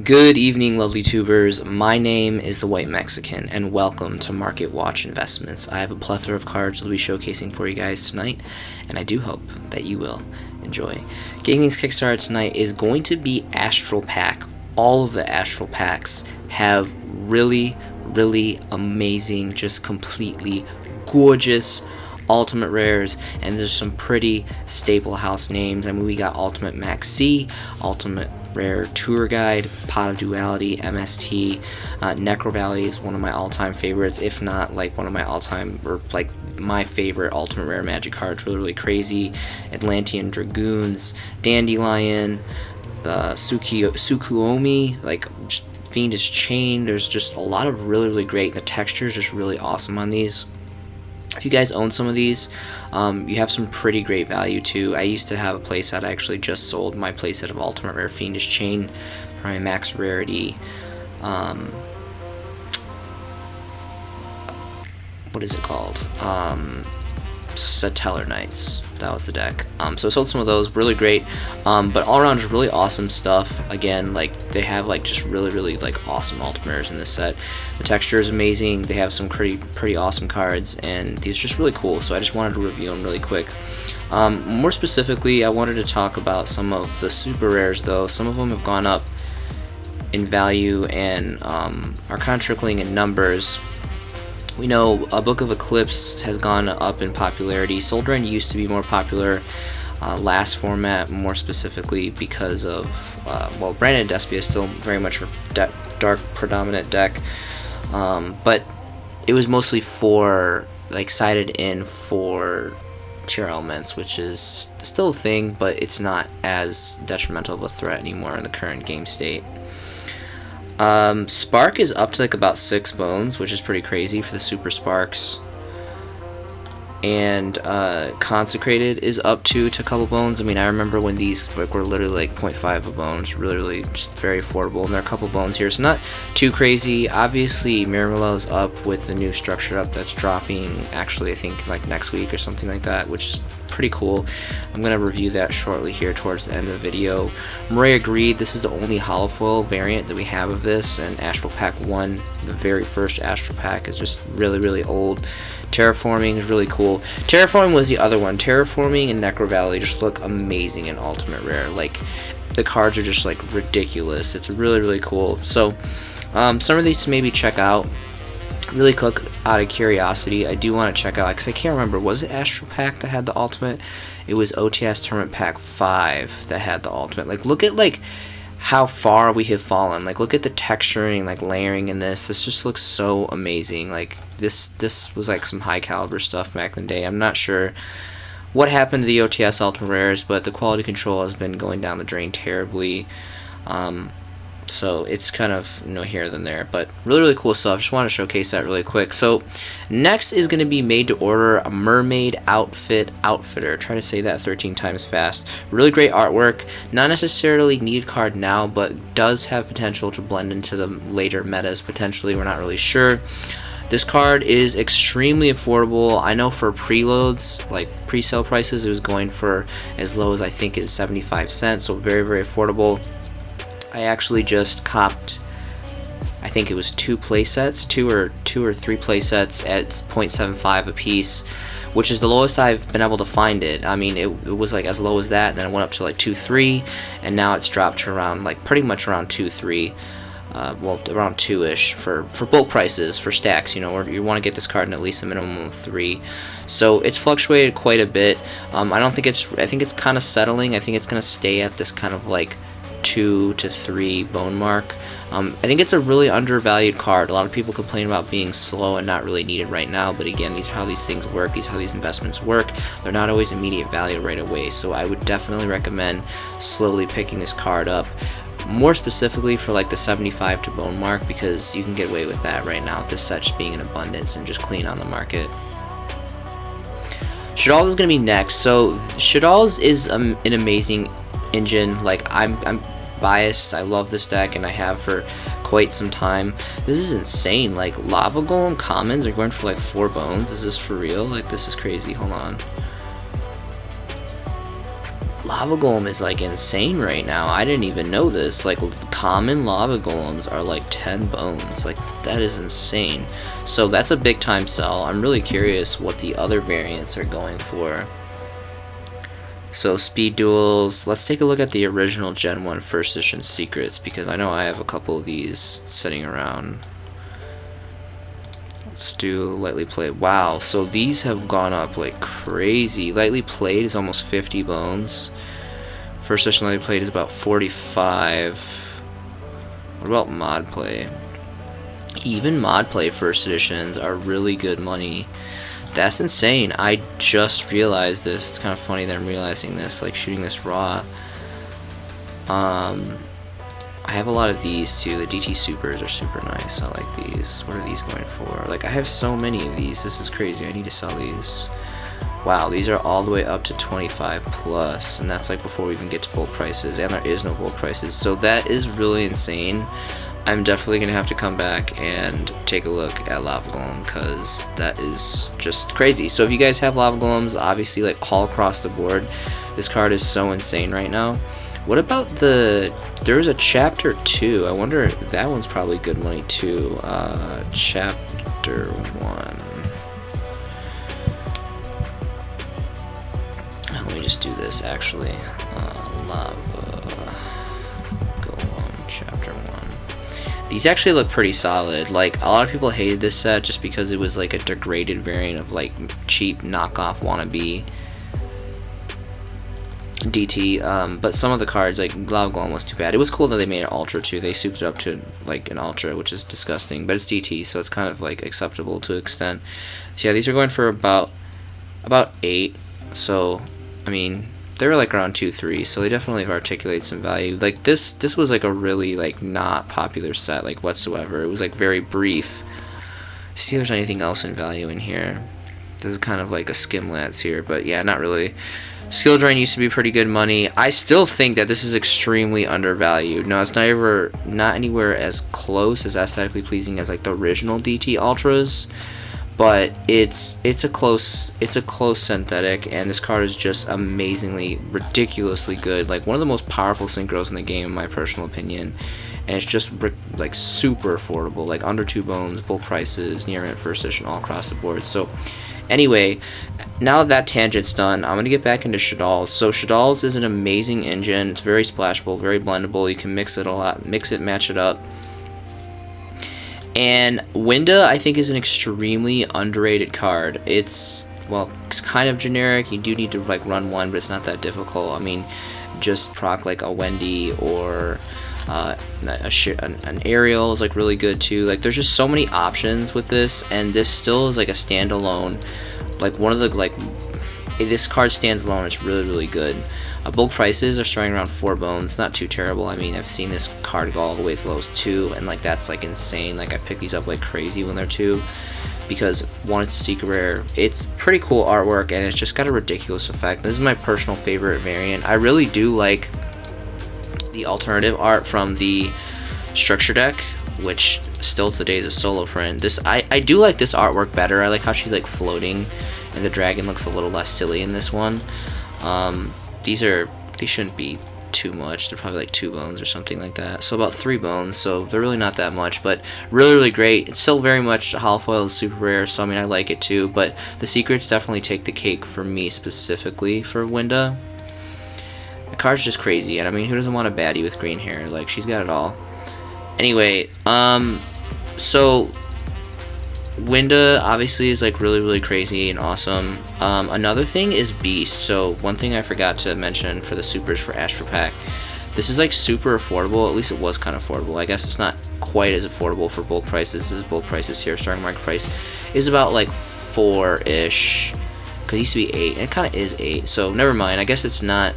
Good evening, lovely tubers. My name is the White Mexican, and welcome to Market Watch Investments. I have a plethora of cards I'll be showcasing for you guys tonight, and I do hope that you will enjoy. Gaming's Kickstarter tonight is going to be Astral Pack. All of the Astral Packs have really amazing, just completely gorgeous ultimate rares, and there's some pretty staple house names. I mean, we got Ultimate Max C, Ultimate Rare Tour Guide, Pot of Duality, MST, Necro Valley is one of my all-time favorites, if not like one of my all-time, or like my favorite Ultimate Rare Magic cards. Really crazy. Atlantean Dragoons, Dandelion, Tsukuyomi, like Fiendish Chain. There's just a lot of really great. The texture is just really awesome on these. If you guys own some of these, you have some pretty great value too. I used to have a playset. I actually just sold my playset of Ultimate Rare Fiendish Chain for my max rarity. What is it called? Satellar Knights. That was the deck. So I sold some of those, really great. But all around, just really awesome stuff. Again, like they have like just really like awesome ultimate rares in this set. The texture is amazing. They have some pretty awesome cards, and these are just really cool. So I just wanted to review them really quick. More specifically, I wanted to talk about some of the super rares, though. Some of them have gone up in value and are kind of trickling in numbers. We know a Book of Eclipse has gone up in popularity. Soldren used to be more popular last format, more specifically because of, well, Brandon Despia is still very much a dark predominant deck, but it was mostly for, like, sided in for tier elements, which is still a thing, but it's not as detrimental of a threat anymore in the current game state. Spark is up to like about 6 bones, which is pretty crazy for the super sparks. And Consecrated is up to a couple bones. I mean, I remember when these like were literally like 0.5 a bone. It's really just very affordable, and there are a couple bones here, so not too crazy. Obviously, Mirmalo's up with the new structure up that's dropping. Actually, I think like next week or something like that, which is pretty cool. I'm gonna review that shortly here towards the end of the video. Maria Greed, this is the only holofoil variant that we have of this, and Astral Pack 1, the very first Astral Pack, is just really old. Terraforming is really cool. Terraforming was the other one. Terraforming and Necro Valley just look amazing in Ultimate Rare. Like, the cards are just like ridiculous. It's really cool. So some of these to maybe check out. Really quick, out of curiosity, I do want to check out, because I can't remember, was it Astral Pack that had the ultimate? It was OTS Tournament Pack 5 that had the ultimate. Like, look at like how far we have fallen. Like, look at the texturing, like layering in this. This just looks so amazing. Like, this was like some high caliber stuff back in the day. I'm not sure what happened to the OTS Ultimate Rares, but the quality control has been going down the drain terribly. So it's kind of no here than there, but really cool stuff. Just want to showcase that really quick. So next is going to be made to order a Mermaid Outfit outfitter. Try to say that 13 times fast. Really great artwork. Not necessarily needed card now, but does have potential to blend into the later metas potentially. We're not really sure. This card is extremely affordable. I know for preloads, like pre-sale prices, it was going for as low as I think is 75 cents, so very affordable. I actually just copped, I think it was 2 playsets, two or three playsets at 0.75 a piece, which is the lowest I've been able to find it. I mean, it was like as low as that, then it went up to like 2.3, and now it's dropped to around like pretty much around 2.3. Well, around 2-ish for bulk prices, for stacks, you know, or you want to get this card in at least a minimum of 3. So it's fluctuated quite a bit. I think it's kind of settling. I think it's going to stay at this kind of like 2 to 3 bone mark. I think it's a really undervalued card. A lot of people complain about being slow and not really needed right now, but again, these are how these things work. These are how these investments work. They're not always immediate value right away, so I would definitely recommend slowly picking this card up. More specifically for like the 75 to bone mark, because you can get away with that right now with this set just being in abundance and just clean on the market. Shadal's is going to be next. So Shadal's is an amazing engine. Like, I'm biased. I love this deck, and I have for quite some time. This is insane. Like, Lava Golem commons are going for like 4 bones. Is this for real? Like, this is crazy. Hold on. Lava Golem is like insane right now. I didn't even know this. Like, common lava golems are like 10 bones. Like, that is insane. So that's a big time sell. I'm really curious what the other variants are going for. So speed duels, let's take a look at the original Gen 1 first edition secrets, because I know I have a couple of these sitting around. Let's do lightly played. Wow, so these have gone up like crazy. Lightly played is almost 50 bones. First edition lightly played is about 45. What about mod play? Even mod play first editions are really good money. That's insane. I just realized this. It's kind of funny that I'm realizing this, like shooting this raw. I have a lot of these too. The DT Supers are super nice. I like these. What are these going for? Like, I have so many of these. This is crazy. I need to sell these. Wow, these are all the way up to 25 plus, and that's like before we even get to bulk prices, and there is no bulk prices. So that is really insane. I'm definitely going to have to come back and take a look at Lava Golem, because that is just crazy. So if you guys have Lava Golems, obviously, like, all across the board, this card is so insane right now. What about there's a chapter 2. I wonder if that one's probably good money too. Chapter 1. Let me just do this actually. Lava Golem chapter 1. These actually look pretty solid. Like, a lot of people hated this set just because it was like a degraded variant of like cheap knockoff wannabe DT, but some of the cards, like Lava Golem, was too bad. It was cool that they made it Ultra too. They souped it up to like an Ultra, which is disgusting, but it's DT, so it's kind of like acceptable to an extent. So yeah, these are going for about 8. So I mean, they were like around 2-3, so they definitely articulate some value. Like this was like a really like not popular set like whatsoever. It was like very brief. See if there's anything else in value in here. This is kind of like a skim lance here, but yeah, not really. Skill Drain used to be pretty good money. I still think that this is extremely undervalued. Now, it's not anywhere as close as aesthetically pleasing as like the original DT Ultras, but it's a close synthetic, and this card is just amazingly, ridiculously good. Like one of the most powerful synchros in the game, in my personal opinion. And it's just like super affordable, like under 2 bones, bulk prices, near mint first edition, all across the board. So anyway, now that tangent's done, I'm gonna get back into Shadal's. So Shadal's is an amazing engine. It's very splashable, very blendable. You can mix it a lot, match it up. And Winda, I think, is an extremely underrated card. It's kind of generic. You do need to like run one, but it's not that difficult. I mean, just proc like a Wendy or an aerial is like really good too. Like, there's just so many options with this, and this still is like a standalone. Like one of the this card stands alone. It's really good. Bulk prices are starting around 4 bones. Not too terrible. I mean, I've seen this card go all the way as low as 2, and like that's like insane. Like I pick these up like crazy when they're 2. Because one, it's a secret rare. It's pretty cool artwork, and it's just got a ridiculous effect. This is my personal favorite variant. I really do like the alternative art from the structure deck, which still to the day is a solo print. I do like this artwork better. I like how she's like floating, and the dragon looks a little less silly in this one. These shouldn't be too much. They're probably like 2 bones or something like that. So about 3 bones. So they're really not that much, but really great. It's still very much hollow foil is super rare, so I mean I like it too. But the secrets definitely take the cake for me specifically for Winda. The card's just crazy, and I mean, who doesn't want a baddie with green hair? Like, she's got it all. Anyway, so Winda obviously is like really crazy and awesome. Another thing is Beast. So one thing I forgot to mention for the supers for Astro Pack, this is like super affordable. At least it was kind of affordable. I guess it's not quite as affordable for bulk prices. This is bulk prices here. Starting market price is about like 4-ish, because it used to be 8, and it kind of is 8. So never mind. I guess it's not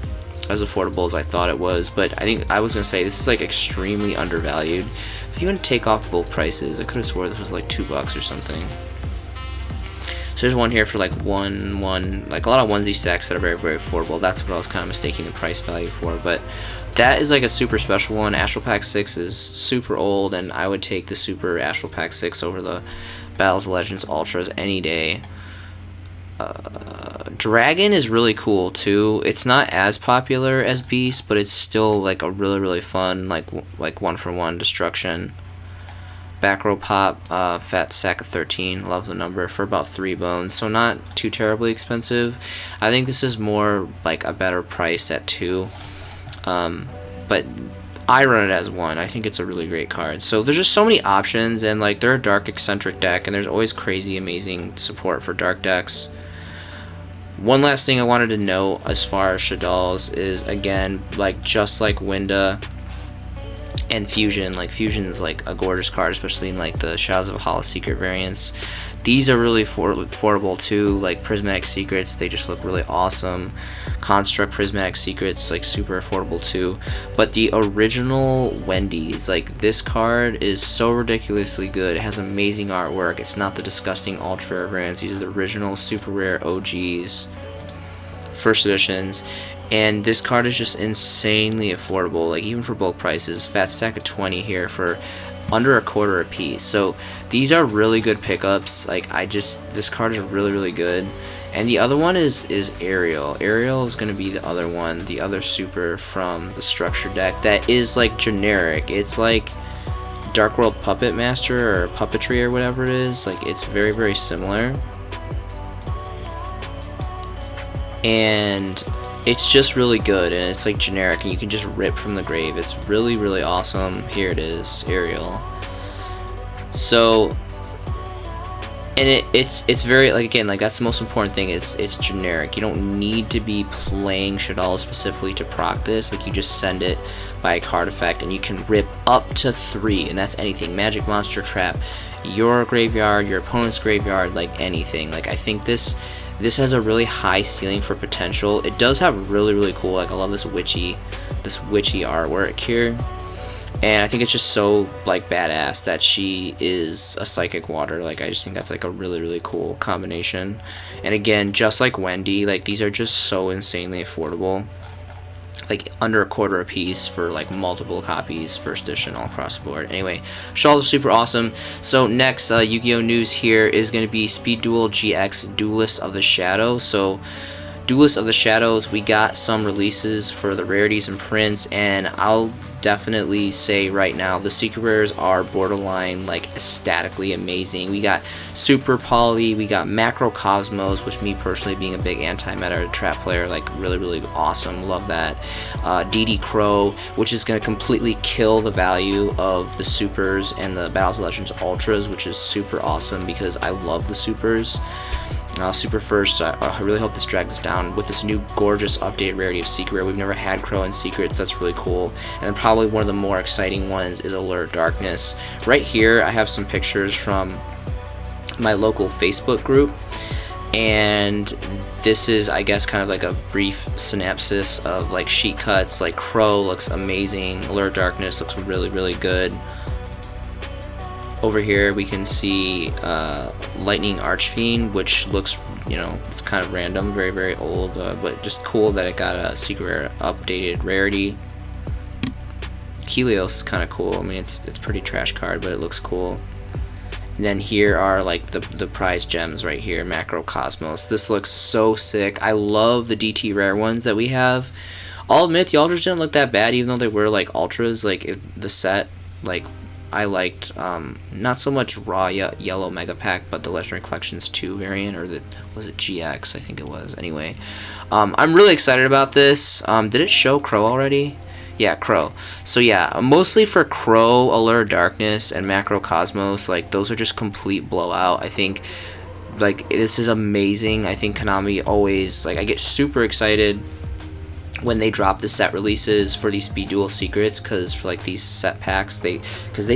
as affordable as I thought it was, but I think I was gonna say this is like extremely undervalued. If you want to take off bulk prices, I could have swore this was like $2 or something. So there's one here for like one, like a lot of onesie stacks that are very affordable. That's what I was kind of mistaking the price value for, but that is like a super special one. Astral Pack 6 is super old, and I would take the Super Astral Pack 6 over the Battles of Legends Ultras any day. Dragon is really cool too. It's not as popular as Beast, but it's still like a really fun like 1-for-1 destruction. Back row pop, fat sack of 13, love the number, for about 3 bones, so not too terribly expensive. I think this is more like a better price at 2, but I run it as 1. I think it's a really great card. So there's just so many options, and like they're a dark eccentric deck, and there's always crazy amazing support for dark decks. One last thing I wanted to note as far as Shaddolls is, again, like just like Winda and Fusion, like Fusion's like a gorgeous card, especially in like the Shadows of Hollow Secret variants. These are really affordable too, like Prismatic Secrets, they just look really awesome. Construct Prismatic Secrets, like super affordable too. But the original Wendy's, like this card is so ridiculously good. It has amazing artwork. It's not the disgusting ultra rare variants. These are the original super rare OGs, first editions. And this card is just insanely affordable, like even for bulk prices. Fat stack of 20 here for under a quarter a piece. So these are really good pickups. Like this card is really good. And the other one is Ariel. Ariel is going to be the other one, the other super from the structure deck that is like generic. It's like Dark World Puppet Master or Puppetry or whatever it is. Like it's very similar. And it's just really good, and it's like generic, and you can just rip from the grave. It's really awesome. Here it is, Ariel. So, and it's very, like, again, like that's the most important thing. It's generic. You don't need to be playing Shaddolls specifically to proc this. Like you just send it by a card effect, and you can rip up to 3, and that's anything. Magic, monster, trap, your graveyard, your opponent's graveyard, like anything. Like I think this has a really high ceiling for potential. It does have really cool, like I love this witchy artwork here, and I think it's just so like badass that she is a psychic water. Like I just think that's like a really cool combination. And again, just like Wendy, like these are just so insanely affordable, like under a quarter a piece for like multiple copies, first edition, all across the board. Anyway, Shaddolls are super awesome. So next Yu-Gi-Oh news here is going to be Speed Duel GX Duelist of the Shadow. So Duelist of the Shadows, we got some releases for the rarities and prints, and I'll definitely say right now the secret rares are borderline like ecstatically amazing. We got Super Poly, we got Macro Cosmos, which me personally being a big anti-meta trap player, like really awesome, love that. DD Crow, which is going to completely kill the value of the supers and the Battles of Legends Ultras, which is super awesome because I love the supers. Super first, I really hope this drags us down with this new gorgeous updated rarity of Secret Rare. We've never had Crow in Secrets, that's really cool. And then probably one of the more exciting ones is Alert Darkness. Right here I have some pictures from my local Facebook group, and this is, I guess, kind of like a brief synopsis of like sheet cuts. Like Crow looks amazing, Alert Darkness looks really good. Over here we can see Lightning Archfiend, which looks, you know, it's kind of random, very old, but just cool that it got a secret rare updated rarity. Helios is kind of cool. I mean, it's pretty trash card, but it looks cool. And then here are like the prize gems right here, Macro Cosmos. This looks so sick. I love the DT rare ones that we have. I'll admit the ultras didn't look that bad, even though they were like ultras. Like the set, like I liked not so much raw yellow mega pack, but the Legendary Collections 2 variant, or was it GX? I think it was. Anyway, I'm really excited about this. Did it show Crow already? Yeah, Crow. So yeah, mostly for Crow, Allure Darkness, and Macro Cosmos, like those are just complete blowout. I think like this is amazing. I think Konami always, like, I get super excited when they drop the set releases for these Speed Duel secrets, because for like these set packs, they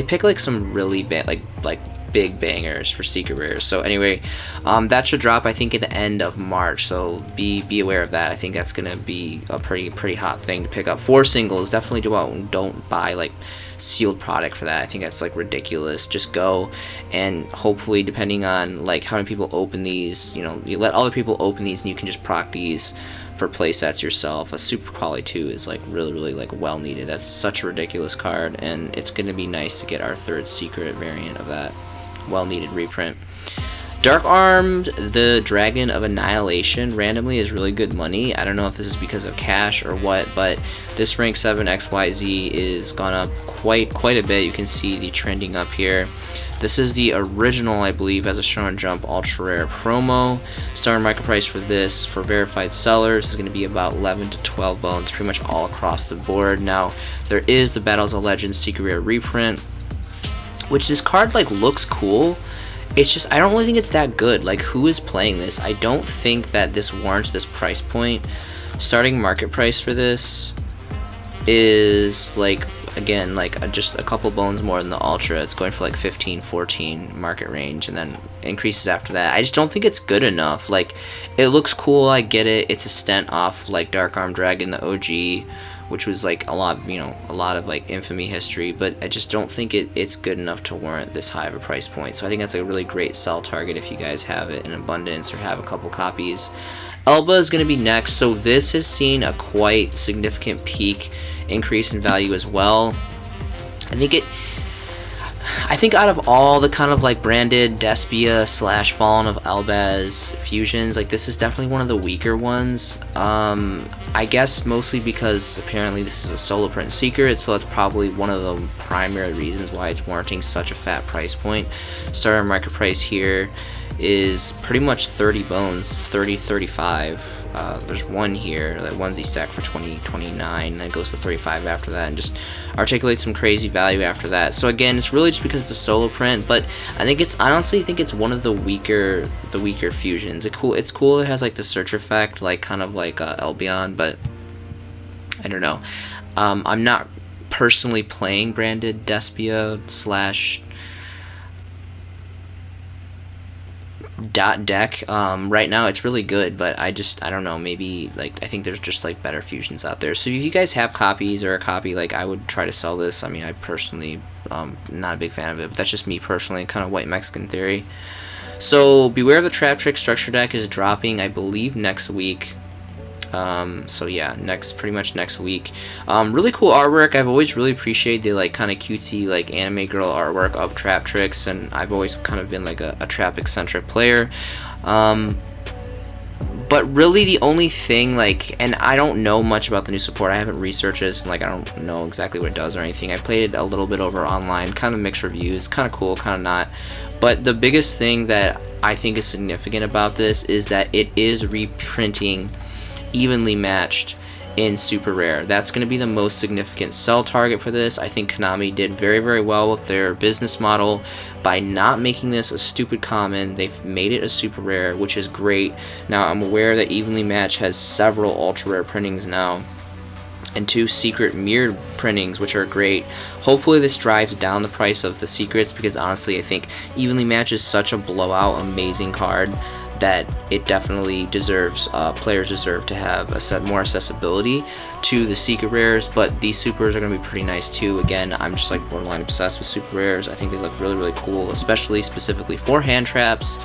pick like some really bad, like big bangers for secret rares. So anyway, that should drop, I think, at the end of March, so be aware of that. I think that's gonna be a pretty hot thing to pick up. 4 singles, definitely don't buy like sealed product for that. I think that's like ridiculous. Just go, and hopefully, depending on like how many people open these, you know, you let other people open these and you can just proc these for playsets yourself. A Super Poly 2 is like really like well needed. That's such a ridiculous card, and it's gonna be nice to get our 3rd secret variant of that well needed reprint. DarkArm, the Dragon of Annihilation, randomly is really good money. I don't know if this is because of cash or what, but this rank 7 XYZ is gone up quite a bit. You can see the trending up here. This is the original, I believe, as a Show and Jump ultra rare promo. Starting market price for this for verified sellers is going to be about 11 to 12 bones, pretty much all across the board. Now, there is the Battles of Legends secret rare reprint, which this card like looks cool. It's just, I don't really think it's that good. Like, who is playing this? I don't think that this warrants this price point. Starting market price for this is like, again, like just a couple bones more than the ultra. It's going for like 15, 14 market range, and then increases after that. I just don't think it's good enough. Like, it looks cool, I get it. It's a stent off like DarkArm Dragon, the OG, which was like a lot of, you know, a lot of like infamy history, but I just don't think it's good enough to warrant this high of a price point. So I think that's a really great sell target if you guys have it in abundance or have a couple copies. Elba is going to be next. So this has seen a quite significant peak increase in value as well. I think out of all the kind of like branded Despia / Fallen of Elbaz fusions, like this is definitely one of the weaker ones. I guess mostly because apparently this is a solo print secret, so that's probably one of the primary reasons why it's warranting such a fat price point. Starter market price here is pretty much 30 bones, 30, 35. There's one here, that onesie stack for 20, 29, and then it goes to 35 after that, and just articulates some crazy value after that. So again, it's really just because it's a solo print, but I honestly think it's one of the weaker fusions. It's cool. It has like the search effect, like kind of like Elbion, but I don't know. I'm not personally playing branded Despia / deck right now. It's really good, but I don't know, maybe like I think there's just like better fusions out there. So if you guys have copies or a copy, like I would try to sell this. I mean, I personally not a big fan of it, but that's just me personally, kind of white Mexican theory. So Beware of the Trap Trick structure deck is dropping, I believe, next week. So yeah, pretty much next week. Really cool artwork. I've always really appreciated the like kind of cutesy like anime girl artwork of Trap Tricks, and I've always kind of been like a trap eccentric player. But really the only thing, like, and I don't know much about the new support. I haven't researched this, and like I don't know exactly what it does or anything. I played it a little bit over online, kind of mixed reviews, kind of cool, kind of not. But the biggest thing that I think is significant about this is that it is reprinting evenly matched in super rare. That's going to be the most significant sell target for this. I think Konami did very well with their business model by not making this a stupid common. They've made it a super rare, which is great. Now I'm aware that evenly matched has several ultra rare printings now and 2 secret mirrored printings, which are great. Hopefully this drives down the price of the secrets, because honestly I think evenly matched is such a blowout amazing card that it definitely deserves, players deserve to have more accessibility to the secret rares. But these supers are going to be pretty nice too. Again, I'm just like borderline obsessed with super rares. I think they look really cool, especially specifically for hand traps,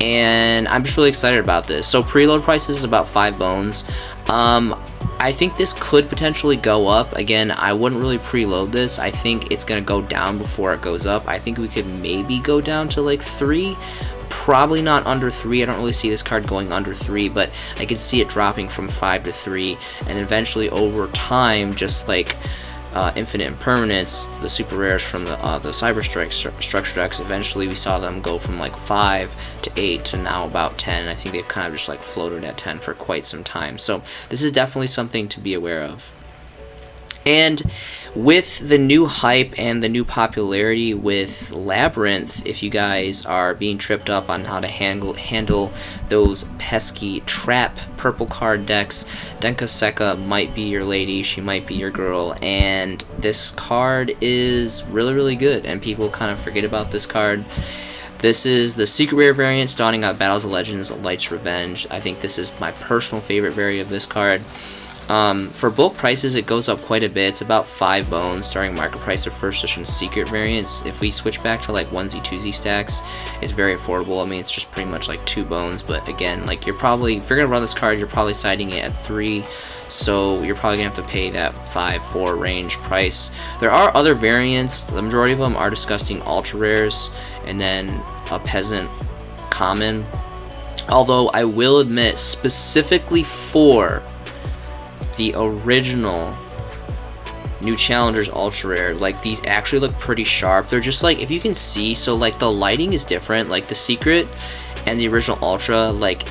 and I'm just really excited about this. So preload prices is about 5 bones. I think this could potentially go up. Again, I wouldn't really preload this. I think it's going to go down before it goes up. I think we could maybe go down to like 3. Probably not under 3. I don't really see this card going under 3, but I could see it dropping from 5 to 3, and eventually over time, just like Infinite Impermanence, the super rares from the Cyber Strike structure decks, eventually we saw them go from like 5 to 8 to now about 10. I think they've kind of just like floated at 10 for quite some time. So this is definitely something to be aware of. And with the new hype and the new popularity with Labyrinth, if you guys are being tripped up on how to handle those pesky trap purple card decks, Denkaseka might be your lady, she might be your girl, and this card is really good, and people kind of forget about this card. This is the secret rare variant starting out Battles of Legends, Light's Revenge. I think this is my personal favorite variant of this card. For bulk prices, it goes up quite a bit. It's about 5 bones, starting market price of first edition secret variants. If we switch back to like 1Z, 2Z stacks, it's very affordable. I mean, it's just pretty much like 2 bones, but again, like if you're gonna run this card, you're probably siding it at 3, so you're probably gonna have to pay that 5-4 range price. There are other variants. The majority of them are disgusting ultra rares, and then a peasant common. Although I will admit, specifically for the original New Challengers Ultra Rare, like these actually look pretty sharp. They're just like, if you can see, so like the lighting is different. Like the Secret and the original Ultra, like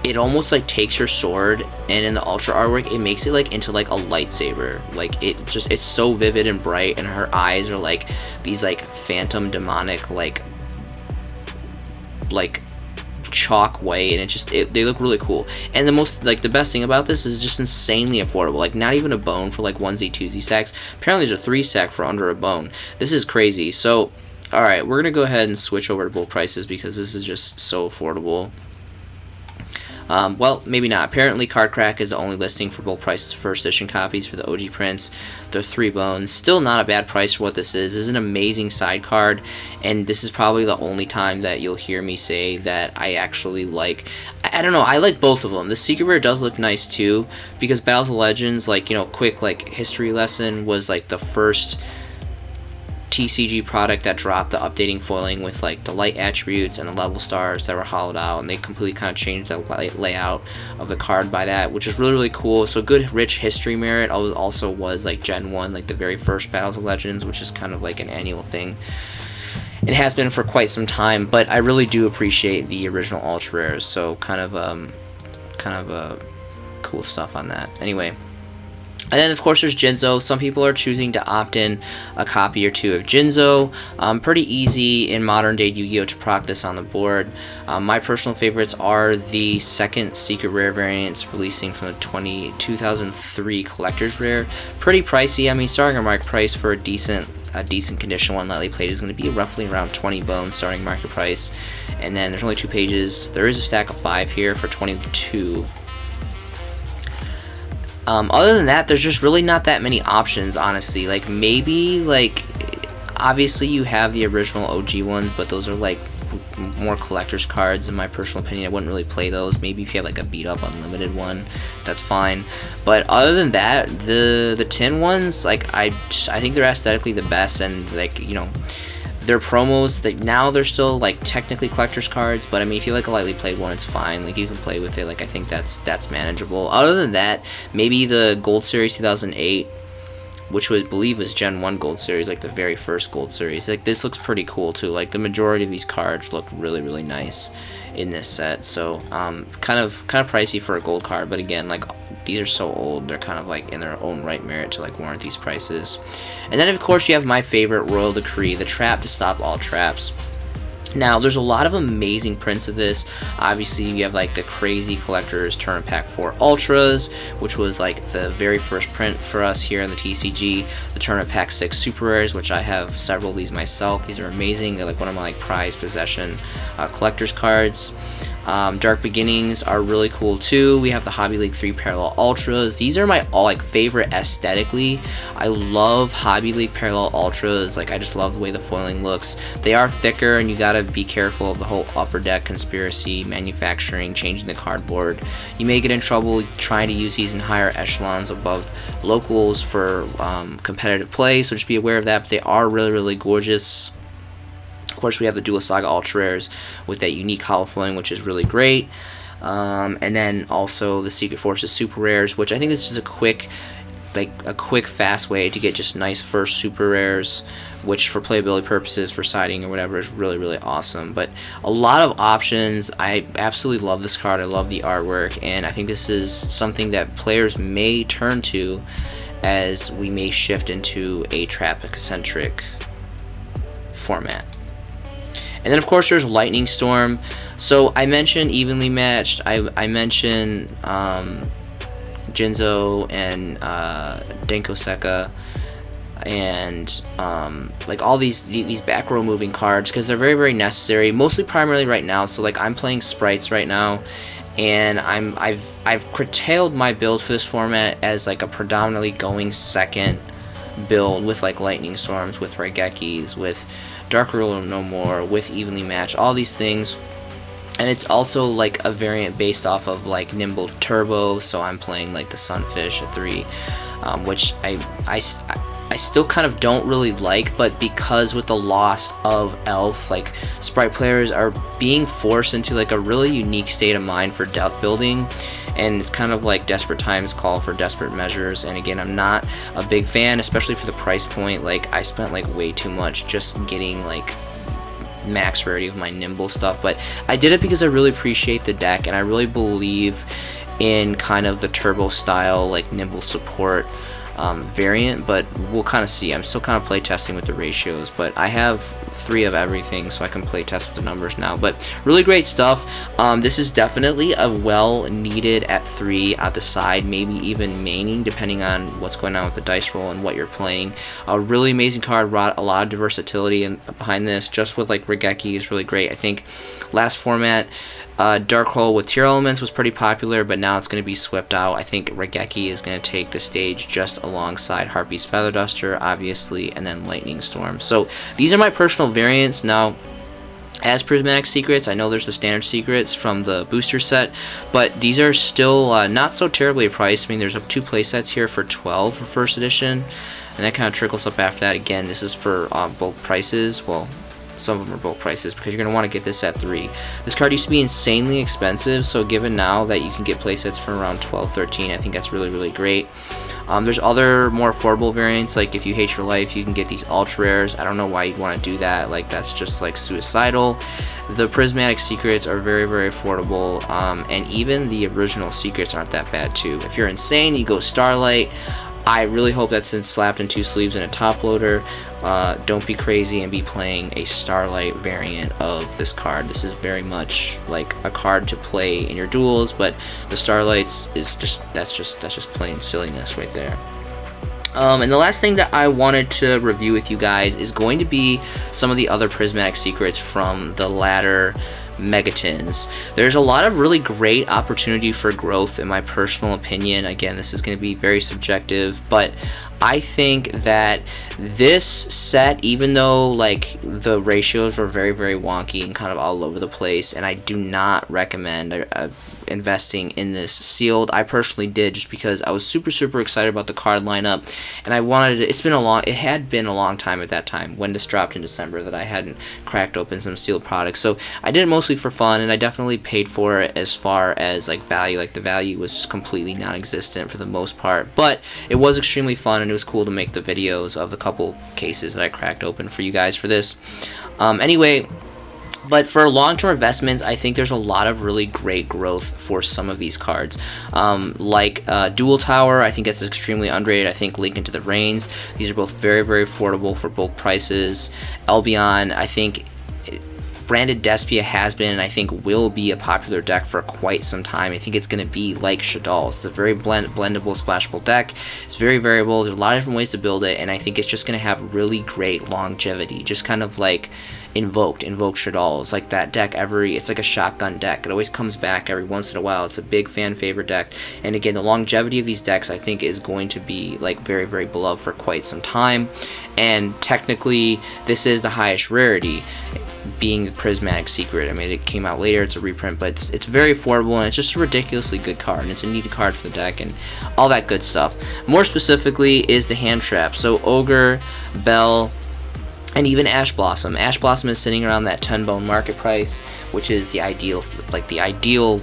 it almost like takes your sword, and in the Ultra artwork it makes it like into like a lightsaber. Like it's so vivid and bright, and her eyes are like these like phantom demonic like chalk white, and they look really cool. And the best thing about this is just insanely affordable. Like not even a bone for like 1Z 2Z stacks. Apparently there's a 3 stack for under a bone. This is crazy. So alright, we're gonna go ahead and switch over to bulk prices because this is just so affordable. Well, maybe not. Apparently Card Crack is the only listing for bulk prices for first edition copies for the OG prints. They're 3 bones. Still not a bad price for what this is. This is an amazing side card, and this is probably the only time that you'll hear me say that I actually like... I don't know, I like both of them. The Secret Rare does look nice too, because Battles of Legends, like, you know, quick like history lesson, was like the first TCG product that dropped the updating foiling with like the light attributes and the level stars that were hollowed out, and they completely kind of changed the layout of the card by that, which is really, really cool. So good rich history merit. Also was like Gen 1, like the very first Battles of Legends, which is kind of like an annual thing. It has been for quite some time, but I really do appreciate the original Ultra Rares, so kind of cool stuff on that. Anyway, and then of course there's Genzo. Some people are choosing to opt in a copy or 2 of Genzo. Pretty easy in modern day Yu-Gi-Oh to proc this on the board. My personal favorites are the second Secret Rare variants releasing from the 2003 Collector's Rare. Pretty pricey. I mean, starting market price for a decent condition one lightly played is going to be roughly around 20 bones starting market price. And then there's only 2 pages. There is a stack of 5 here for 22. Other than that, there's just really not that many options, honestly. Like, maybe, like, obviously you have the original OG ones, but those are, like, more collector's cards, in my personal opinion. I wouldn't really play those. Maybe if you have, like, a beat-up unlimited one, that's fine. But other than that, the tin ones, like, I think they're aesthetically the best, and, like, you know, their promos, that now they're still like technically collector's cards, but I mean if you like a lightly played one, it's fine. Like you can play with it. Like I think that's manageable. Other than that, maybe the Gold Series 2008, which was believe was Gen 1 Gold Series, like the very first Gold Series. Like this looks pretty cool too. Like the majority of these cards look really, really nice in this set. So kind of pricey for a gold card, but again, like these are so old, they're kind of like in their own right merit to like warrant these prices. And then of course you have my favorite, Royal Decree, the trap to stop all traps. Now, there's a lot of amazing prints of this. Obviously, you have like the crazy collector's Tournament Pack 4 Ultras, which was like the very first print for us here in the TCG. The Tournament Pack 6 Super Rares, which I have several of these myself. These are amazing. They're like one of my like prized possession collector's cards. Dark Beginnings are really cool too. We have the Hobby League 3 Parallel Ultras. These are my all like favorite aesthetically. I love Hobby League Parallel Ultras. Like I just love the way the foiling looks. They are thicker, and you gotta be careful of the whole upper deck conspiracy, manufacturing, changing the cardboard. You may get in trouble trying to use these in higher echelons above locals for competitive play, so just be aware of that. But they are really, really gorgeous. Of course, we have the Dual Saga Ultra Rares with that unique hollow foiling, which is really great. And then also the Secret Forces Super Rares, which I think is just a quick, fast way to get just nice first Super Rares, which for playability purposes, for siding or whatever, is really, really awesome. But a lot of options. I absolutely love this card. I love the artwork, and I think this is something that players may turn to as we may shift into a trap-centric format. And then of course there's Lightning Storm. So I mentioned evenly matched. I mentioned Genzo and Denkaseka, and like all these back row moving cards, because they're very, very necessary. Mostly primarily right now. So like I'm playing sprites right now, and I've curtailed my build for this format as like a predominantly going second build with like Lightning Storms, with Raigekis, with Dark Ruler No More, with Evenly Matched, all these things. And it's also like a variant based off of like Nimble Turbo, so I'm playing like the Sunfish at 3, which I I still kind of don't really like, but because with the loss of Elf, like Sprite players are being forced into like a really unique state of mind for deck building, and it's kind of like desperate times call for desperate measures. And again, I'm not a big fan, especially for the price point. Like I spent like way too much just getting like max rarity of my nimble stuff, but I did it because I really appreciate the deck and I really believe in kind of the turbo style like nimble support variant, but we'll kind of see. I'm still kind of play testing with the ratios, but I have 3 of everything, so I can play test with the numbers now. But really great stuff. This is definitely a well needed at 3 at the side, maybe even maining depending on what's going on with the dice roll and what you're playing. A really amazing card, a lot of versatility behind this, just with like Regeki is really great. I think last format Dark Hole with tier elements was pretty popular, but now it's going to be swept out. I think Regeki is going to take the stage just alongside Harpy's Feather Duster, obviously, and then Lightning Storm. So these are my personal variants. Now, as prismatic secrets, I know there's the standard secrets from the booster set, but these are still not so terribly priced. I mean, there's 2 play sets here for 12 for first edition, and that kind of trickles up after that. Again, this is for bulk prices. Well, some of them are bulk prices because you're going to want to get this at 3. This card used to be insanely expensive, so given now that you can get playsets for around 12, 13, I think that's really, really great. There's other more affordable variants, like if you hate your life, you can get these ultra rares. I don't know why you'd want to do that, like that's just like suicidal. The prismatic secrets are very, very affordable, and even the original secrets aren't that bad too. If you're insane, you go Starlight. I really hope that's slapped in 2 sleeves and a top loader. Don't be crazy and be playing a Starlight variant of this card. This is very much like a card to play in your duels, but the Starlights is that's just plain silliness right there. And the last thing that I wanted to review with you guys is going to be some of the other prismatic secrets from the latter Megatons. There's a lot of really great opportunity for growth in my personal opinion. Again, this is going to be very subjective, but I think that this set, even though like the ratios were very, very wonky and kind of all over the place, and I do not recommend investing in this sealed. I personally did just because I was super, super excited about the card lineup, and I wanted it. It had been a long time at that time when this dropped in December that I hadn't cracked open some sealed products. So I did it mostly for fun, and I definitely paid for it as far as like value. Like the value was just completely non-existent for the most part, but it was extremely fun, and it was cool to make the videos of the couple cases that I cracked open for you guys for this. Anyway. But for long-term investments, I think there's a lot of really great growth for some of these cards. Like Dual Tower, I think that's extremely underrated. I think Link into the Reigns, these are both very, very affordable for bulk prices. Elbion, I think branded Despia has been and I think will be a popular deck for quite some time. I think it's going to be like Shaddoll. It's a very blendable, splashable deck. It's very variable. There's a lot of different ways to build it, and I think it's just going to have really great longevity. Just kind of like Invoke Shaddoll. It's like that deck it's like a shotgun deck. It always comes back every once in a while. It's a big fan favorite deck, and again, the longevity of these decks I think is going to be like very, very beloved for quite some time. And technically, this is the highest rarity, being the prismatic secret. I mean, it came out later, it's a reprint, but it's very affordable, and it's just a ridiculously good card, and it's a neat card for the deck and all that good stuff. More specifically is the hand trap. So Ogre, Bell, and even Ash Blossom. Ash Blossom is sitting around that 10 bone market price, which is the ideal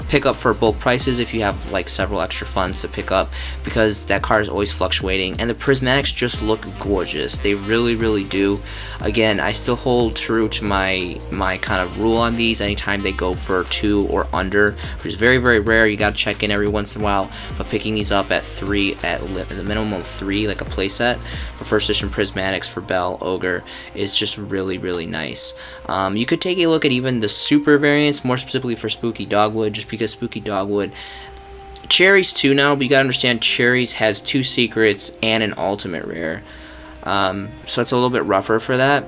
pickup for bulk prices if you have like several extra funds to pick up, because that card is always fluctuating, and the prismatics just look gorgeous. They really, really do. Again, I still hold true to my kind of rule on these. Anytime they go for 2 or under, which is very, very rare, you gotta check in every once in a while, but picking these up at 3, at the minimum of 3, like a playset for first edition prismatics for Bell, Ogre, is just really, really nice. You could take a look at even the super variants, more specifically for Spooky Dogwood, just because Spooky Dogwood, Cherries too now, but you gotta understand Cherries has 2 secrets and an ultimate rare, so it's a little bit rougher for that.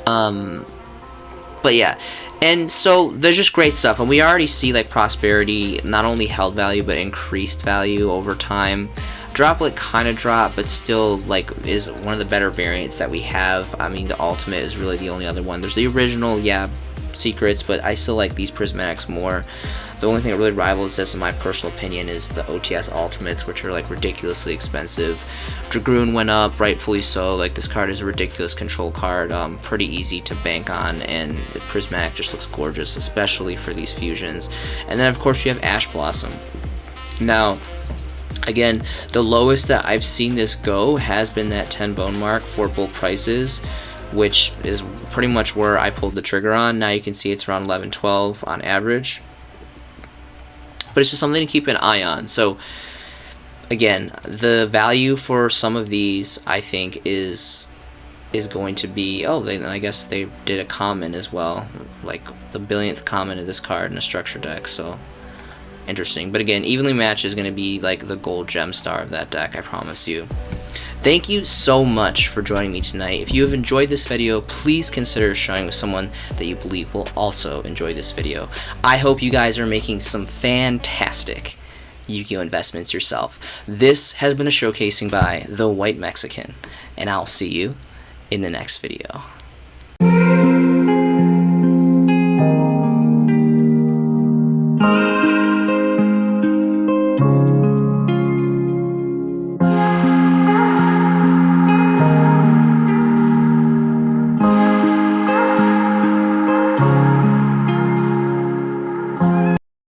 But yeah, and so there's just great stuff, and we already see like Prosperity not only held value but increased value over time. Droplet kind of dropped, but still like is one of the better variants that we have. I mean, the ultimate is really the only other one. There's the original, yeah, secrets, but I still like these prismatics more. The only thing that really rivals this, in my personal opinion, is the OTS Ultimates, which are like ridiculously expensive. Dragoon went up, rightfully so. Like, this card is a ridiculous control card, pretty easy to bank on, and Prismatic just looks gorgeous, especially for these fusions. And then of course you have Ash Blossom. Now, again, the lowest that I've seen this go has been that 10 bone mark for both prices, which is pretty much where I pulled the trigger on. Now you can see it's around 11, 12 on average. But it's just something to keep an eye on. So again, the value for some of these, I think, is going to be, I guess they did a common as well, like the billionth common of this card in a structure deck, so interesting. But again, evenly matched is going to be like the gold gem star of that deck, I promise you. Thank you so much for joining me tonight. If you have enjoyed this video, please consider sharing with someone that you believe will also enjoy this video. I hope you guys are making some fantastic Yu-Gi-Oh! Investments yourself. This has been a showcasing by The White Mexican, and I'll see you in the next video.